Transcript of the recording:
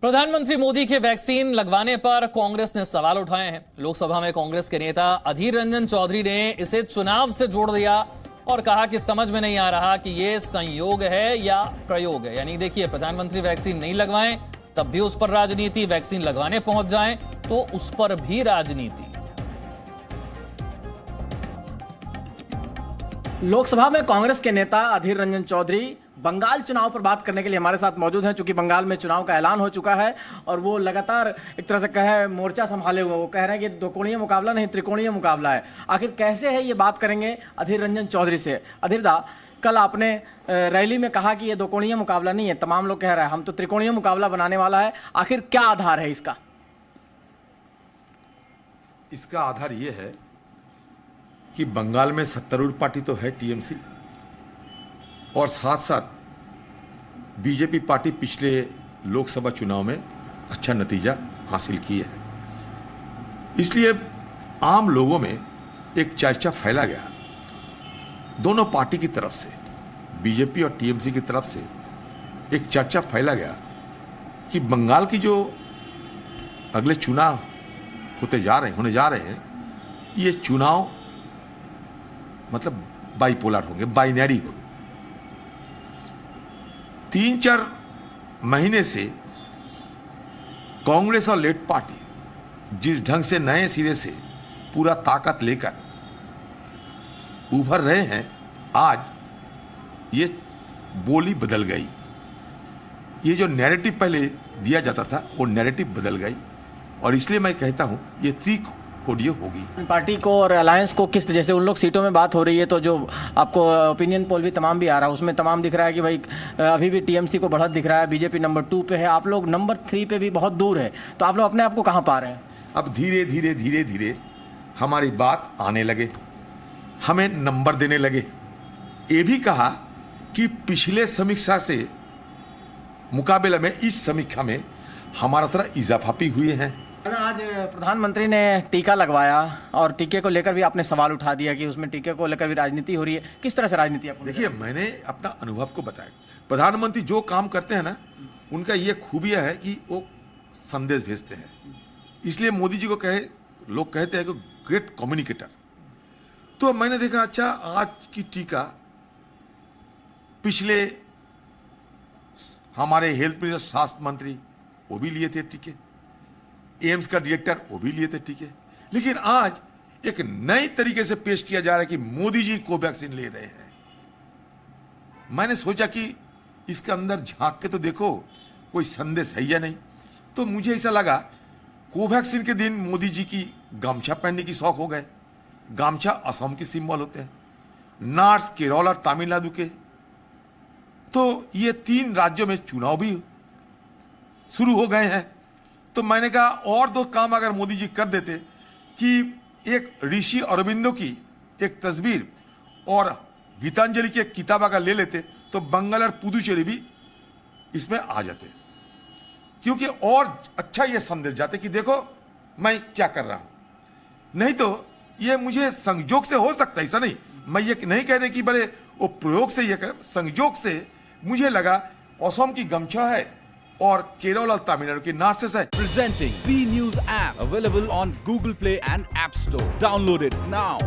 प्रधानमंत्री मोदी के वैक्सीन लगवाने पर कांग्रेस ने सवाल उठाए हैं। लोकसभा में कांग्रेस के नेता अधीर रंजन चौधरी ने इसे चुनाव से जोड़ दिया और कहा कि समझ में नहीं आ रहा कि ये संयोग है या प्रयोग है। यानी देखिए, प्रधानमंत्री वैक्सीन नहीं लगवाएं तब भी उस पर राजनीति, वैक्सीन लगवाने पहुंच जाएं तो उस पर भी राजनीति। लोकसभा में कांग्रेस के नेता अधीर रंजन चौधरी बंगाल चुनाव पर बात करने के लिए हमारे साथ मौजूद हैं। चूंकि बंगाल में चुनाव का ऐलान हो चुका है और वो लगातार एक तरह से कहे मोर्चा संभाले हुए, वो कह रहे हैं कि दो कोणीय मुकाबला नहीं त्रिकोणीय मुकाबला है। आखिर कैसे है ये बात करेंगे अधीर रंजन चौधरी से। अधीर दा, कल आपने रैली में कहा कि ये दो कोणीय मुकाबला नहीं है, तमाम लोग कह रहे हैं हम तो त्रिकोणीय मुकाबला बनाने वाला है। आखिर क्या आधार है इसका? इसका आधार ये है कि बंगाल में सत्तारूढ़ पार्टी तो है टीएमसी, और साथ साथ बीजेपी पार्टी पिछले लोकसभा चुनाव में अच्छा नतीजा हासिल की है। इसलिए आम लोगों में एक चर्चा फैला गया, दोनों पार्टी की तरफ से, बीजेपी और टीएमसी की तरफ से एक चर्चा फैला गया कि बंगाल की जो अगले चुनाव होने जा रहे हैं, ये चुनाव मतलब बाइपोलर होंगे, बाइनरी होंगे। 3-4 महीने से कांग्रेस और लेफ्ट पार्टी जिस ढंग से नए सिरे से पूरा ताकत लेकर उभर रहे हैं, आज ये बोली बदल गई। ये जो नैरेटिव पहले दिया जाता था वो नैरेटिव बदल गई, और इसलिए मैं कहता हूं ये त्रिकोणीय होगी। पार्टी को और अलायंस को किस, जैसे उन लोग सीटों में बात हो रही है तो जो आपको ओपिनियन पोल भी तमाम भी आ रहा है, उसमें तमाम दिख रहा है कि भाई अभी भी टीएमसी को बढ़त दिख रहा है, बीजेपी नंबर 2 पे है, आप लोग नंबर 3 पे भी बहुत दूर है। तो आप लोग अपने आप को कहाँ पा रहे हैं? अब धीरे धीरे हमारी बात आने लगे, हमें नंबर देने लगे। ये भी कहा कि पिछले समीक्षा से मुकाबले में इस समीक्षा में हमारा थोड़ा इजाफा भी हुए हैं। आज प्रधानमंत्री ने टीका लगवाया और टीके को लेकर भी आपने सवाल उठा दिया कि उसमें टीके को लेकर भी राजनीति हो रही है। किस तरह से राजनीति? आपको देखिए, मैंने अपना अनुभव को बताया। प्रधानमंत्री जो काम करते हैं ना, उनका ये खूबियां है कि वो संदेश भेजते हैं। इसलिए मोदी जी को लोग कहते हैं कि ग्रेट कम्युनिकेटर। तो मैंने देखा, अच्छा आज की टीका पिछले हमारे हेल्थ मिनिस्टर, स्वास्थ्य मंत्री, वो भी लिए थे टीके, एम्स का डायरेक्टर वो भी लिए थे टीके। लेकिन आज एक नई तरीके से पेश किया जा रहा है कि मोदी जी कोवैक्सीन ले रहे हैं। मैंने सोचा कि इसके अंदर झांक के तो देखो कोई संदेश है या नहीं। तो मुझे ऐसा लगा, कोवैक्सीन के दिन मोदी जी की गामछा पहनने की शौक हो गए। गामछा असम के सिंबल होते हैं, नॉर्थ केरल और तमिलनाडु के। तो ये 3 राज्यों में चुनाव भी शुरू हो गए हैं। तो मैंने कहा और 2 काम अगर मोदी जी कर देते कि एक ऋषि अरविंदो की एक तस्वीर और गीतांजलि की एक किताब अगर ले लेते तो बंगाल और पुदुचेरी भी इसमें आ जाते, क्योंकि और अच्छा ये संदेश जाते कि देखो मैं क्या कर रहा हूं। नहीं तो ये मुझे संयोग से हो सकता है, ऐसा नहीं, मैं ये नहीं कह रहे कि बड़े वो प्रयोग से ये कर, संयोग से मुझे लगा असम की गमछा है और केरल और तमिलनाडु की नार्सेस है। Presenting B News app available on Google Play and App Store. Download it now.